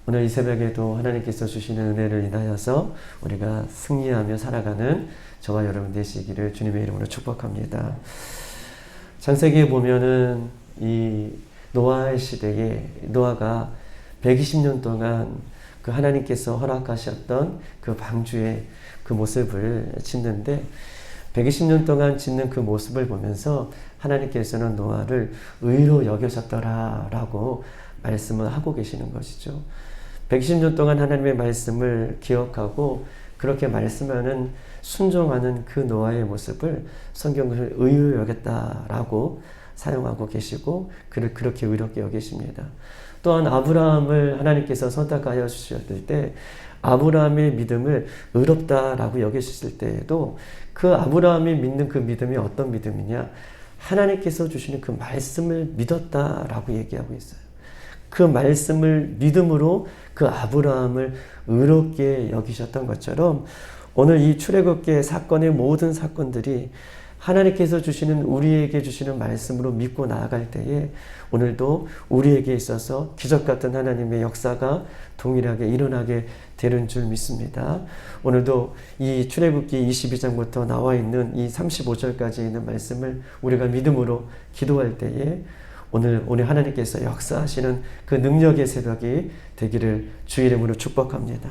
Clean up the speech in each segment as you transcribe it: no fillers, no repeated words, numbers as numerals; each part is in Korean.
오늘 이 새벽에도 하나님께서 주시는 은혜를 인하여서 우리가 승리하며 살아가는 저와 여러분 되시기를 주님의 이름으로 축복합니다. 창세기에 보면은 이 노아의 시대에 노아가 120년 동안 그 하나님께서 허락하셨던 그 방주의 그 모습을 짓는데 120년 동안 짓는 그 모습을 보면서 하나님께서는 노아를 의로 여겨셨더라라고 말씀을 하고 계시는 것이죠. 120년 동안 하나님의 말씀을 기억하고 그렇게 말씀하는 순종하는 그 노아의 모습을 성경을 의로 여겼다라고 사용하고 계시고 그를 그렇게 의롭게 여기십니다. 또한 아브라함을 하나님께서 선택하여 주셨을 때 아브라함의 믿음을 의롭다라고 여기셨을 때에도 그 아브라함이 믿는 그 믿음이 어떤 믿음이냐? 하나님께서 주시는 그 말씀을 믿었다라고 얘기하고 있어요. 그 말씀을 믿음으로 그 아브라함을 의롭게 여기셨던 것처럼 오늘 이 출애굽기의 사건의 모든 사건들이 하나님께서 주시는 우리에게 주시는 말씀으로 믿고 나아갈 때에 오늘도 우리에게 있어서 기적 같은 하나님의 역사가 동일하게 일어나게 되는 줄 믿습니다. 오늘도 이 출애굽기 22장부터 나와 있는 이 35절까지 있는 말씀을 우리가 믿음으로 기도할 때에 오늘 하나님께서 역사하시는 그 능력의 새벽이 되기를 주의 이름으로 축복합니다.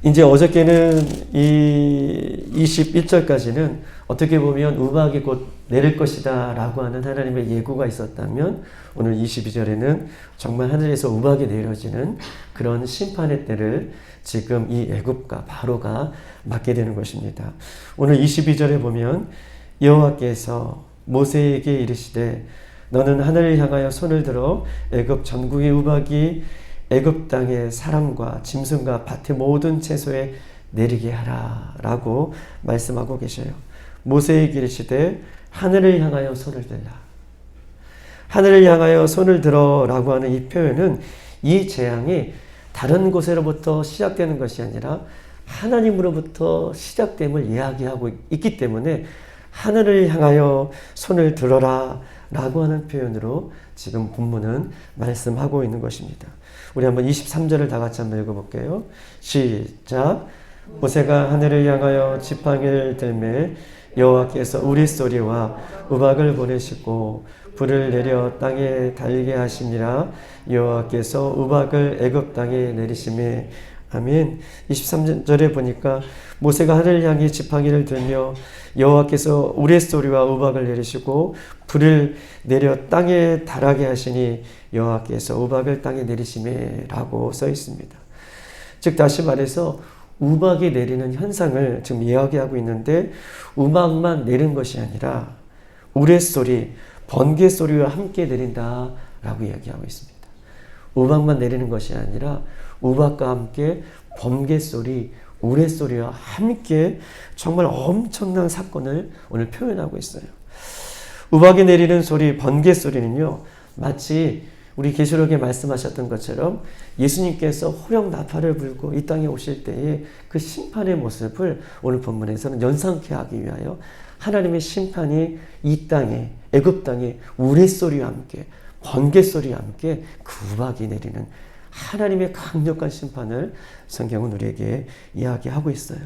이제 어저께는 이 21절까지는 어떻게 보면 우박이 곧 내릴 것이다 라고 하는 하나님의 예고가 있었다면 오늘 22절에는 정말 하늘에서 우박이 내려지는 그런 심판의 때를 지금 이 애굽과 바로가 맞게 되는 것입니다. 오늘 22절에 보면 여호와께서 모세에게 이르시되 너는 하늘을 향하여 손을 들어 애굽 전국의 우박이 애굽 땅의 사람과 짐승과 밭의 모든 채소에 내리게 하라 라고 말씀하고 계셔요. 모세에게 이르시되 하늘을 향하여 손을 들라. 하늘을 향하여 손을 들어 라고 하는 이 표현은 이 재앙이 다른 곳으로부터 시작되는 것이 아니라 하나님으로부터 시작됨을 이야기하고 있기 때문에 하늘을 향하여 손을 들어라 라고 하는 표현으로 지금 본문은 말씀하고 있는 것입니다. 우리 한번 23절을 다 같이 한번 읽어볼게요. 시작. 모세가 하늘을 향하여 지팡이를 들매 여호와께서 우리소리와 우박을 보내시고 불을 내려 땅에 달게 하시니라. 여호와께서 우박을 애굽 땅에 내리시매. 아멘. 23절에 보니까 모세가 하늘을 향해 지팡이를 들며 여호와께서 우레소리와 우박을 내리시고 불을 내려 땅에 달하게 하시니 여호와께서 우박을 땅에 내리시매 라고 써 있습니다. 즉 다시 말해서 우박이 내리는 현상을 지금 이야기하고 있는데 우박만 내린 것이 아니라 우레소리, 번개소리와 함께 내린다 라고 이야기하고 있습니다. 우박만 내리는 것이 아니라 우박과 함께 번개소리, 우레소리와 함께 정말 엄청난 사건을 오늘 표현하고 있어요. 우박이 내리는 소리, 번개소리는요 마치 우리 계시록에 말씀하셨던 것처럼 예수님께서 호령 나팔을 불고 이 땅에 오실 때의 그 심판의 모습을 오늘 본문에서는 연상케 하기 위하여 하나님의 심판이 이 땅에 애굽 땅에 우레소리와 함께 번개소리와 함께 그 우박이 내리는 하나님의 강력한 심판을 성경은 우리에게 이야기하고 있어요.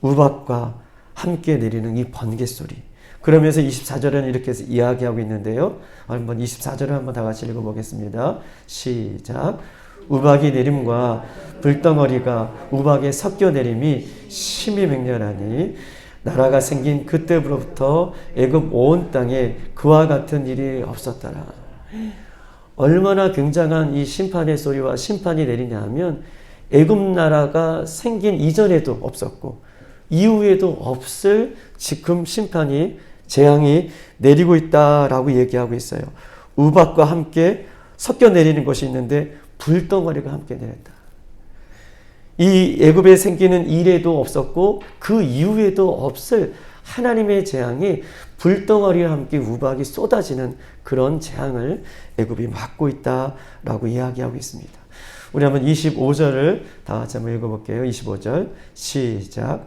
우박과 함께 내리는 이 번개소리. 그러면서 24절은 이렇게 이야기하고 있는데요. 한번 24절을 한번 다 같이 읽어보겠습니다. 시작. 우박이 내림과 불덩어리가 우박에 섞여 내림이 심히 맹렬하니 나라가 생긴 그때부터 애굽 온 땅에 그와 같은 일이 없었더라. 얼마나 굉장한 이 심판의 소리와 심판이 내리냐 하면 애굽 나라가 생긴 이전에도 없었고 이후에도 없을 지금 심판이 재앙이 내리고 있다라고 얘기하고 있어요. 우박과 함께 섞여 내리는 것이 있는데 불덩어리가 함께 내렸다. 이 애굽에 생기는 이래도 없었고 그 이후에도 없을 하나님의 재앙이 불덩어리와 함께 우박이 쏟아지는 그런 재앙을 애굽이 맞고 있다라고 이야기하고 있습니다. 우리 한번 25절을 다 같이 한번 읽어볼게요. 25절 시작.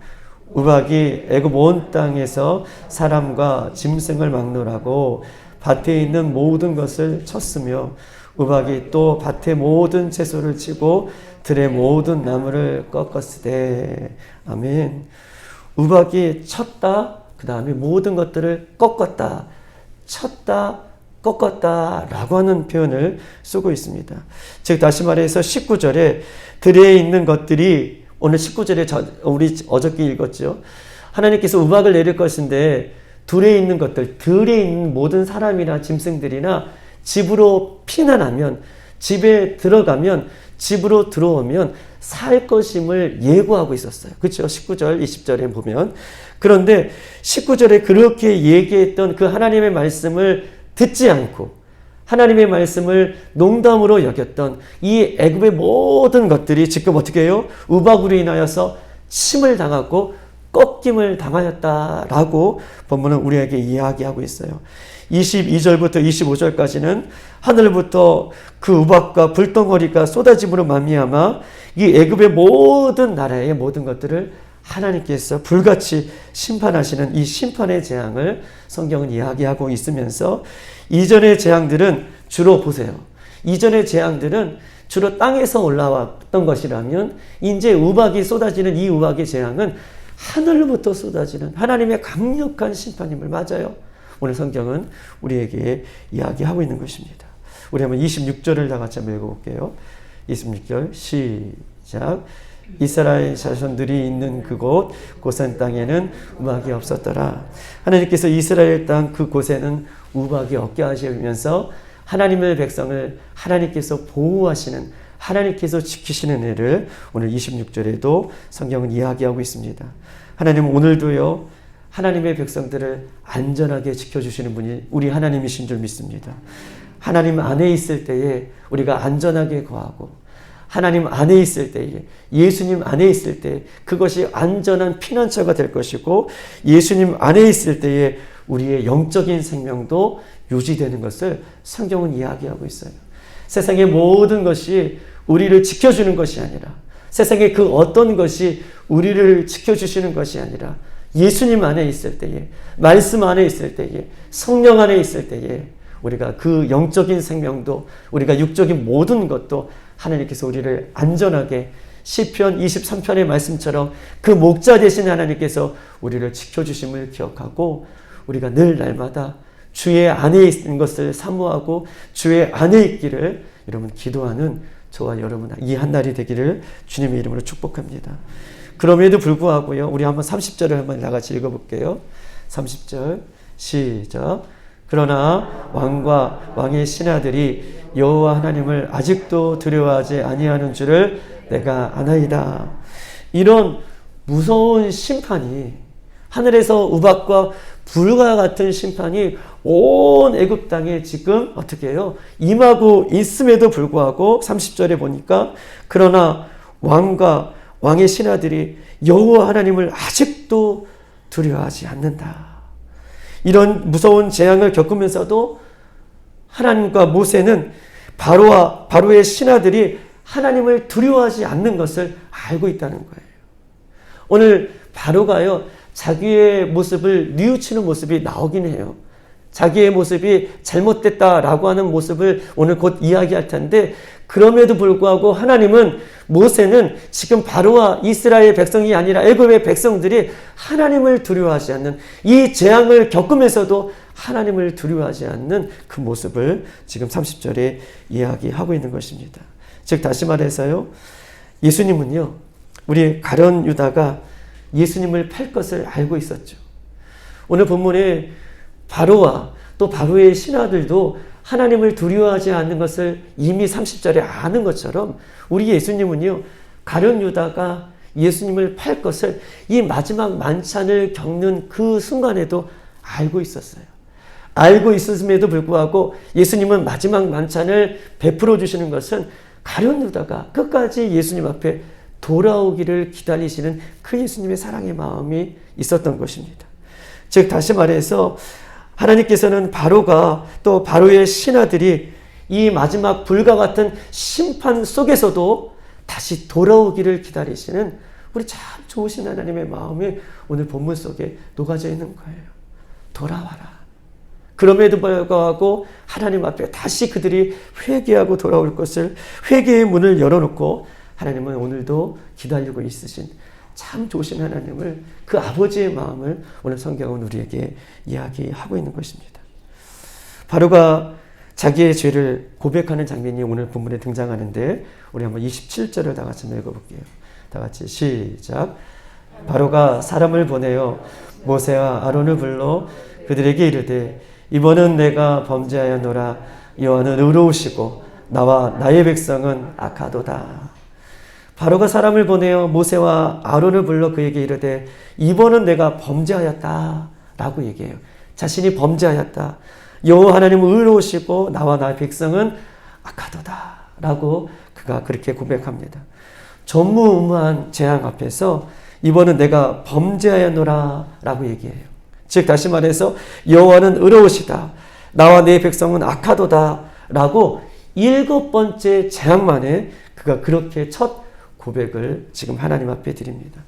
우박이 애굽 온 땅에서 사람과 짐승을 막론하고 밭에 있는 모든 것을 쳤으며 우박이 또 밭의 모든 채소를 치고 들의 모든 나무를 꺾었으되. 아멘. 우박이 쳤다, 그 다음에 모든 것들을 꺾었다, 쳤다, 꺾었다 라고 하는 표현을 쓰고 있습니다. 즉 다시 말해서 19절에 들에 있는 것들이, 오늘 19절에 우리 어저께 읽었죠. 하나님께서 우박을 내릴 것인데 들에 있는 것들, 들에 있는 모든 사람이나 짐승들이나 집으로 피난하면, 집에 들어가면, 집으로 들어오면 살 것임을 예고하고 있었어요. 그렇죠? 19절, 20절에 보면. 그런데 19절에 그렇게 얘기했던 그 하나님의 말씀을 듣지 않고 하나님의 말씀을 농담으로 여겼던 이 애굽의 모든 것들이 지금 어떻게 해요? 우박으로 인하여서 침을 당하고 꺾임을 당하였다라고 본문은 우리에게 이야기하고 있어요. 22절부터 25절까지는 하늘부터 그 우박과 불덩어리가 쏟아짐으로 말미암아 이 애굽의 모든 나라의 모든 것들을 하나님께서 불같이 심판하시는 이 심판의 재앙을 성경은 이야기하고 있으면서, 이전의 재앙들은 주로 보세요. 이전의 재앙들은 주로 땅에서 올라왔던 것이라면 이제 우박이 쏟아지는 이 우박의 재앙은 하늘로부터 쏟아지는 하나님의 강력한 심판임을, 맞아요. 오늘 성경은 우리에게 이야기하고 있는 것입니다. 우리 한번 26절을 다 같이 한번 읽어볼게요. 26절 시작. 이스라엘 자손들이 있는 그곳 고센 땅에는 우박이 없었더라. 하나님께서 이스라엘 땅 그곳에는 우박이 없게 하시면서 하나님의 백성을 하나님께서 보호하시는, 하나님께서 지키시는 애를 오늘 26절에도 성경은 이야기하고 있습니다. 하나님은 오늘도요, 하나님의 백성들을 안전하게 지켜주시는 분이 우리 하나님이신 줄 믿습니다. 하나님 안에 있을 때에 우리가 안전하게 거하고, 하나님 안에 있을 때에, 예수님 안에 있을 때 그것이 안전한 피난처가 될 것이고, 예수님 안에 있을 때에 우리의 영적인 생명도 유지되는 것을 성경은 이야기하고 있어요. 세상의 모든 것이 우리를 지켜주는 것이 아니라, 세상의 그 어떤 것이 우리를 지켜주시는 것이 아니라, 예수님 안에 있을 때에, 말씀 안에 있을 때에, 성령 안에 있을 때에 우리가 그 영적인 생명도, 우리가 육적인 모든 것도 하나님께서 우리를 안전하게, 시편 23편의 말씀처럼 그 목자 되신 하나님께서 우리를 지켜주심을 기억하고, 우리가 늘 날마다 주의 안에 있는 것을 사모하고 주의 안에 있기를 여러분 기도하는 저와 여러분 이 한 날이 되기를 주님의 이름으로 축복합니다. 그럼에도 불구하고요, 우리 한번 30절을 한번 다 같이 읽어볼게요. 30절 시작. 그러나 왕과 왕의 신하들이 여호와 하나님을 아직도 두려워하지 아니하는 줄을 내가 아나이다. 이런 무서운 심판이, 하늘에서 우박과 불과 같은 심판이 온 애굽 땅에 지금 어떻게 해요? 임하고 있음에도 불구하고 30절에 보니까 그러나 왕과 왕의 신하들이 여호와 하나님을 아직도 두려워하지 않는다. 이런 무서운 재앙을 겪으면서도 하나님과 모세는 바로의 신하들이 하나님을 두려워하지 않는 것을 알고 있다는 거예요. 오늘 바로가요, 자기의 모습을 뉘우치는 모습이 나오긴 해요. 자기의 모습이 잘못됐다라고 하는 모습을 오늘 곧 이야기할 텐데, 그럼에도 불구하고 하나님은, 모세는 지금 바로와 이스라엘 백성이 아니라 애굽의 백성들이 하나님을 두려워하지 않는, 이 재앙을 겪으면서도 하나님을 두려워하지 않는 그 모습을 지금 30절에 이야기하고 있는 것입니다. 즉 다시 말해서요, 예수님은요, 우리 가룟 유다가 예수님을 팔 것을 알고 있었죠. 오늘 본문에 바로와 또 바로의 신하들도 하나님을 두려워하지 않는 것을 이미 30절에 아는 것처럼, 우리 예수님은요, 가룟 유다가 예수님을 팔 것을 이 마지막 만찬을 겪는 그 순간에도 알고 있었어요. 알고 있음에도 불구하고 예수님은 마지막 만찬을 베풀어 주시는 것은 가룟 유다가 끝까지 예수님 앞에 돌아오기를 기다리시는 그 예수님의 사랑의 마음이 있었던 것입니다. 즉 다시 말해서 하나님께서는 바로가 또 바로의 신하들이 이 마지막 불과 같은 심판 속에서도 다시 돌아오기를 기다리시는 우리 참 좋으신 하나님의 마음이 오늘 본문 속에 녹아져 있는 거예요. 돌아와라. 그럼에도 불구하고 하나님 앞에 다시 그들이 회개하고 돌아올 것을, 회개의 문을 열어놓고 하나님은 오늘도 기다리고 있으신 참 좋으신 하나님을, 그 아버지의 마음을 오늘 성경은 우리에게 이야기하고 있는 것입니다. 바로가 자기의 죄를 고백하는 장면이 오늘 본문에 등장하는데, 우리 한번 27절을 다 같이 읽어볼게요. 다 같이 시작. 바로가 사람을 보내어 모세와 아론을 불러 그들에게 이르되 이번은 내가 범죄하였노라. 여호와는 의로우시고 나와 나의 백성은 악하도다. 바로가 사람을 보내어 모세와 아론을 불러 그에게 이르되 이번은 내가 범죄하였다 라고 얘기해요. 자신이 범죄하였다. 여호와 하나님은 의로우시고 나와 나의 백성은 악하도다 라고 그가 그렇게 고백합니다. 전무후무한 재앙 앞에서 이번은 내가 범죄하였노라 라고 얘기해요. 즉 다시 말해서 여호와는 의로우시다. 나와 내 백성은 악하도다 라고 7번째 재앙 만에 그가 그렇게 첫 고백을 지금 하나님 앞에 드립니다.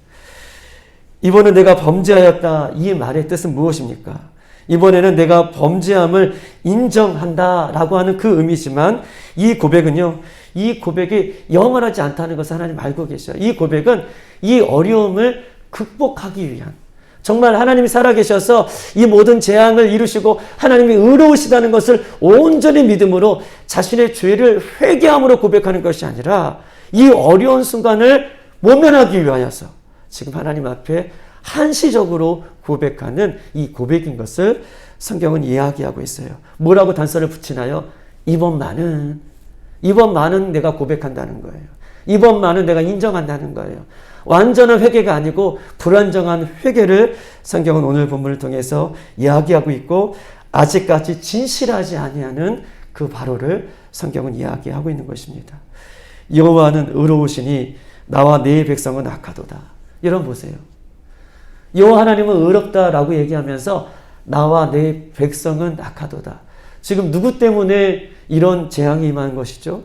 이번은 내가 범죄하였다. 이 말의 뜻은 무엇입니까? 이번에는 내가 범죄함을 인정한다 라고 하는 그 의미지만, 이 고백은요, 이 고백이 영원하지 않다는 것을 하나님 알고 계셔요. 이 고백은 이 어려움을 극복하기 위한, 정말 하나님이 살아계셔서 이 모든 재앙을 이루시고 하나님이 의로우시다는 것을 온전히 믿음으로 자신의 죄를 회개함으로 고백하는 것이 아니라 이 어려운 순간을 모면하기 위하여서 지금 하나님 앞에 한시적으로 고백하는 이 고백인 것을 성경은 이야기하고 있어요. 뭐라고 단서를 붙이나요? 이번만은 내가 고백한다는 거예요. 이번만은 내가 인정한다는 거예요. 완전한 회개가 아니고 불완전한 회개를 성경은 오늘 본문을 통해서 이야기하고 있고, 아직까지 진실하지 아니하는 그 바로를 성경은 이야기하고 있는 것입니다. 여호와는 의로우시니 나와 네 백성은 악하도다. 여러분 보세요. 여호와 하나님은 의롭다라고 얘기하면서 나와 내 백성은 악하도다. 지금 누구 때문에 이런 재앙이 임한 것이죠?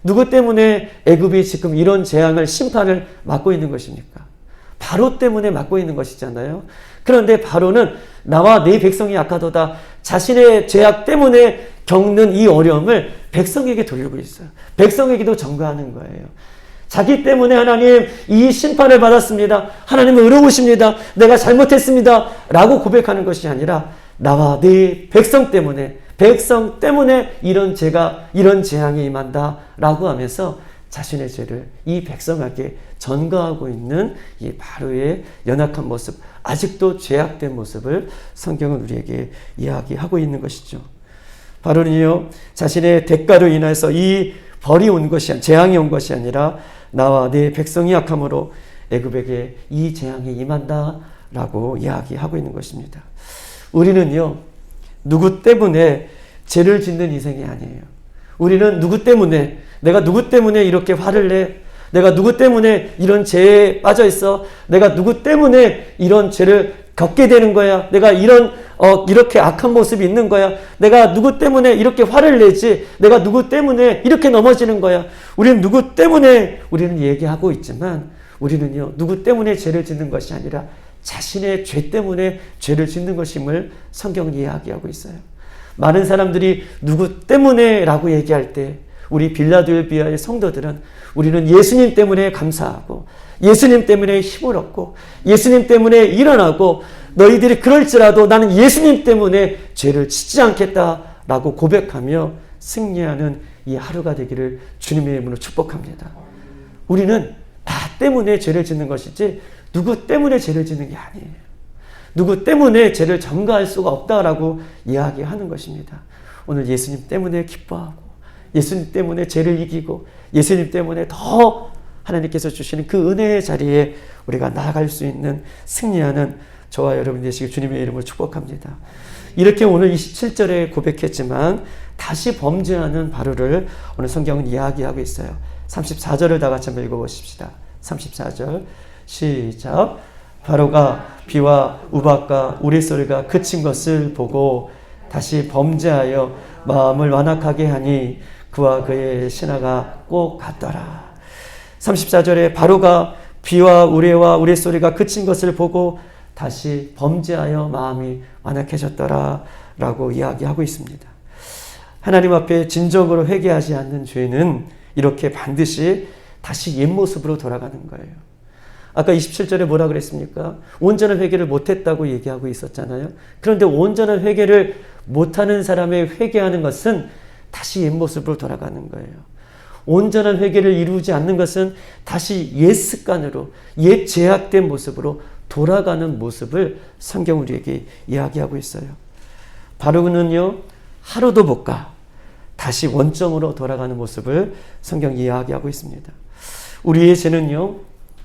누구 때문에 애굽이 지금 이런 재앙을, 심판을 맡고 있는 것입니까? 바로 때문에 맡고 있는 것이잖아요. 그런데 바로는 나와 내 백성이 악하도다, 자신의 죄악 때문에 겪는 이 어려움을 백성에게 돌리고 있어요. 백성에게도 전가하는 거예요. 자기 때문에 하나님 이 심판을 받았습니다. 하나님은 의로우십니다. 내가 잘못했습니다. 라고 고백하는 것이 아니라 나와 내 백성 때문에 이런 재앙이 임한다 라고 하면서 자신의 죄를 이 백성에게 전가하고 있는 이 바로의 연약한 모습, 아직도 죄악된 모습을 성경은 우리에게 이야기하고 있는 것이죠. 바로는요, 자신의 대가로 인해서 이 벌이 온 것이, 재앙이 온 것이 아니라 나와 내 백성이 악함으로 애굽에게 이 재앙이 임한다 라고 이야기하고 있는 것입니다. 우리는요, 누구 때문에 죄를 짓는 인생이 아니에요. 우리는 내가 누구 때문에 이렇게 화를 내? 내가 누구 때문에 이런 죄에 빠져 있어? 내가 누구 때문에 이런 죄를 겪게 되는 거야? 내가 이렇게 악한 모습이 있는 거야? 내가 누구 때문에 이렇게 화를 내지? 내가 누구 때문에 이렇게 넘어지는 거야? 우리는 우리는 얘기하고 있지만, 우리는요, 누구 때문에 죄를 짓는 것이 아니라 자신의 죄 때문에 죄를 짓는 것임을 성경은 이야기하고 있어요. 많은 사람들이 누구 때문에 라고 얘기할 때, 우리 빌라델비아의 성도들은 우리는 예수님 때문에 감사하고, 예수님 때문에 힘을 얻고, 예수님 때문에 일어나고, 너희들이 그럴지라도 나는 예수님 때문에 죄를 짓지 않겠다라고 고백하며 승리하는 이 하루가 되기를 주님의 이름으로 축복합니다. 우리는 나 때문에 죄를 짓는 것이지 누구 때문에 죄를 짓는 게 아니에요. 누구 때문에 죄를 전가할 수가 없다라고 이야기하는 것입니다. 오늘 예수님 때문에 기뻐하고, 예수님 때문에 죄를 이기고, 예수님 때문에 더 하나님께서 주시는 그 은혜의 자리에 우리가 나아갈 수 있는, 승리하는 저와 여러분 되시길 주님의 이름으로 축복합니다. 이렇게 오늘 27절에 고백했지만 다시 범죄하는 바로를 오늘 성경은 이야기하고 있어요. 34절을 다 같이 한번 읽어보십시다. 34절 시작. 바로가 비와 우박과 우레소리가 그친 것을 보고 다시 범죄하여 마음을 완악하게 하니 그와 그의 신하가 꼭 같더라. 34절에 바로가 비와 우레와 우레소리가 그친 것을 보고 다시 범죄하여 마음이 완악해졌더라 라고 이야기하고 있습니다. 하나님 앞에 진정으로 회개하지 않는 죄는 이렇게 반드시 다시 옛 모습으로 돌아가는 거예요. 아까 27절에 뭐라 그랬습니까? 온전한 회개를 못했다고 얘기하고 있었잖아요. 그런데 온전한 회개를 못하는 사람의 회개하는 것은 다시 옛 모습으로 돌아가는 거예요. 온전한 회개를 이루지 않는 것은 다시 옛 습관으로, 옛 제약된 모습으로 돌아가는 모습을 성경 우리에게 이야기하고 있어요. 바로는요, 하루도 못 가. 다시 원점으로 돌아가는 모습을 성경이 이야기하고 있습니다. 우리의 죄는요,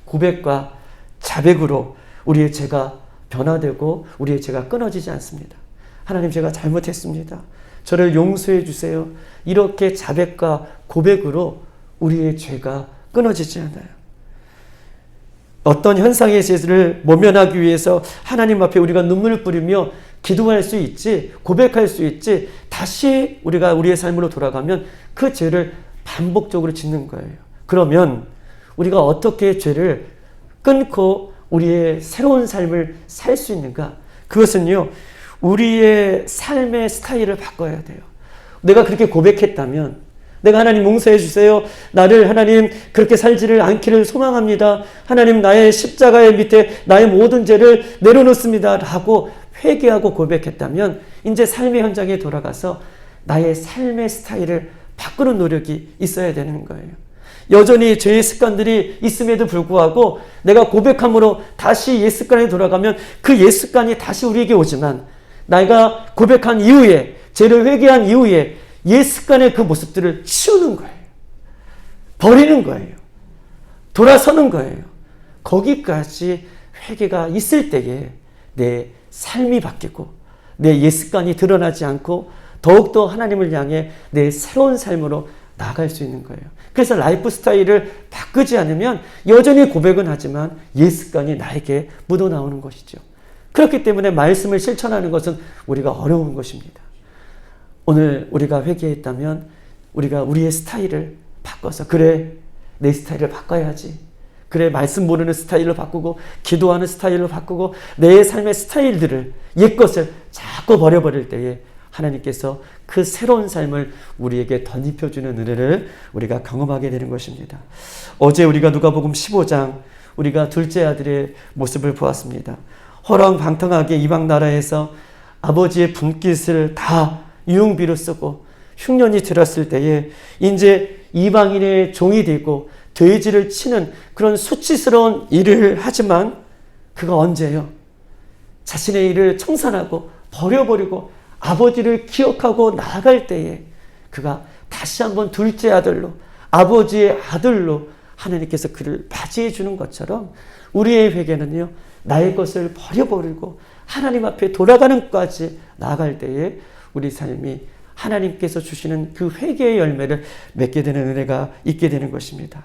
고백과 자백으로 우리의 죄가 변화되고 우리의 죄가 끊어지지 않습니다. 하나님, 제가 잘못했습니다. 저를 용서해 주세요. 이렇게 자백과 고백으로 우리의 죄가 끊어지지 않아요. 어떤 현상의 죄를 모면하기 위해서 하나님 앞에 우리가 눈물을 뿌리며 기도할 수 있지, 고백할 수 있지, 다시 우리가 우리의 삶으로 돌아가면 그 죄를 반복적으로 짓는 거예요. 그러면 우리가 어떻게 죄를 끊고 우리의 새로운 삶을 살 수 있는가? 그것은요, 우리의 삶의 스타일을 바꿔야 돼요. 내가 그렇게 고백했다면, 내가 하나님 용서해 주세요. 나를 하나님 그렇게 살지를 않기를 소망합니다. 하나님, 나의 십자가의 밑에 나의 모든 죄를 내려놓습니다. 라고 회개하고 고백했다면 이제 삶의 현장에 돌아가서 나의 삶의 스타일을 바꾸는 노력이 있어야 되는 거예요. 여전히 죄의 습관들이 있음에도 불구하고 내가 고백함으로 다시 옛 습관에 돌아가면 그 옛 습관이 다시 우리에게 오지만, 내가 고백한 이후에, 죄를 회개한 이후에 옛 습관의 그 모습들을 치우는 거예요. 버리는 거예요. 돌아서는 거예요. 거기까지 회개가 있을 때에 내 삶이 바뀌고 내 옛 습관이 드러나지 않고 더욱더 하나님을 향해 내 새로운 삶으로 나아갈 수 있는 거예요. 그래서 라이프 스타일을 바꾸지 않으면 여전히 고백은 하지만 옛 습관이 나에게 묻어나오는 것이죠. 그렇기 때문에 말씀을 실천하는 것은 우리가 어려운 것입니다. 오늘 우리가 회개했다면 우리가 우리의 스타일을 바꿔서, 그래, 내 스타일을 바꿔야지. 그래, 말씀 모르는 스타일로 바꾸고 기도하는 스타일로 바꾸고 내 삶의 스타일들을, 옛것을 자꾸 버려버릴 때에 하나님께서 그 새로운 삶을 우리에게 덧입혀주는 은혜를 우리가 경험하게 되는 것입니다. 어제 우리가 누가복음 15장 우리가 둘째 아들의 모습을 보았습니다. 허랑방탕하게 이방 나라에서 아버지의 분깃을 다 유흥비로 쓰고 흉년이 들었을 때에 이제 이방인의 종이 되고 돼지를 치는 그런 수치스러운 일을 하지만 그가 언제요? 자신의 일을 청산하고 버려버리고 아버지를 기억하고 나아갈 때에 그가 다시 한번 둘째 아들로, 아버지의 아들로 하나님께서 그를 맞이해 주는 것처럼 우리의 회개는요, 나의 것을 버려버리고 하나님 앞에 돌아가는 것까지 나아갈 때에 우리 삶이 하나님께서 주시는 그 회개의 열매를 맺게 되는 은혜가 있게 되는 것입니다.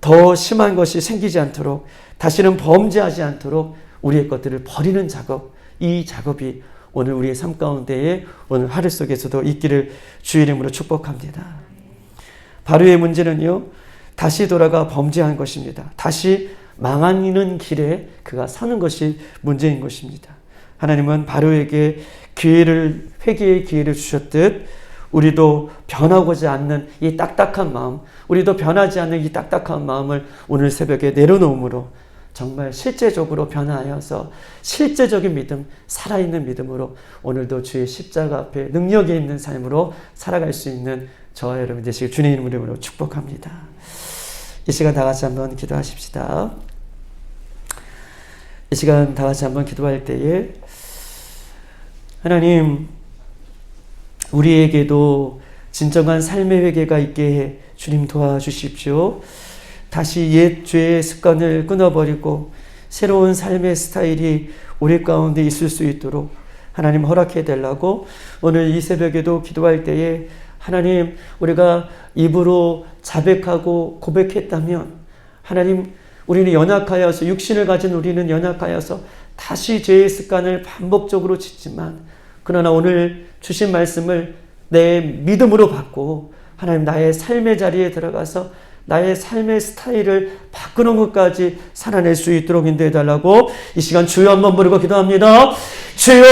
더 심한 것이 생기지 않도록, 다시는 범죄하지 않도록 우리의 것들을 버리는 작업, 이 작업이 오늘 우리의 삶 가운데에 오늘 하루 속에서도 있기를 주의 이름으로 축복합니다. 바로의 문제는요, 다시 돌아가 범죄한 것입니다. 다시 망하는 길에 그가 서는 것이 문제인 것입니다. 하나님은 바로에게 기회를, 회개의 기회를 주셨듯 우리도 변하고자 않는 이 딱딱한 마음, 우리도 변하지 않는 이 딱딱한 마음을 오늘 새벽에 내려놓음으로 정말 실제적으로 변화하여서 실제적인 믿음, 살아있는 믿음으로 오늘도 주의 십자가 앞에 능력이 있는 삶으로 살아갈 수 있는 저와 여러분 되시길 주님 이름으로 축복합니다. 이 시간 다 같이 한번 기도하십시다. 이 시간 다 같이 한번 기도할 때에 하나님, 우리에게도 진정한 삶의 회개가 있게 해 주님 도와주십시오. 다시 옛 죄의 습관을 끊어버리고 새로운 삶의 스타일이 우리 가운데 있을 수 있도록 하나님 허락해 달라고 오늘 이 새벽에도 기도할 때에 하나님, 우리가 입으로 자백하고 고백했다면 하나님, 우리는 연약하여서, 육신을 가진 우리는 연약하여서 다시 죄의 습관을 반복적으로 짓지만, 그러나 오늘 주신 말씀을 내 믿음으로 받고 하나님, 나의 삶의 자리에 들어가서 나의 삶의 스타일을 바꾸는 것까지 살아낼 수 있도록 인도해 달라고 이 시간 주여 한번 부르고 기도합니다. 주여!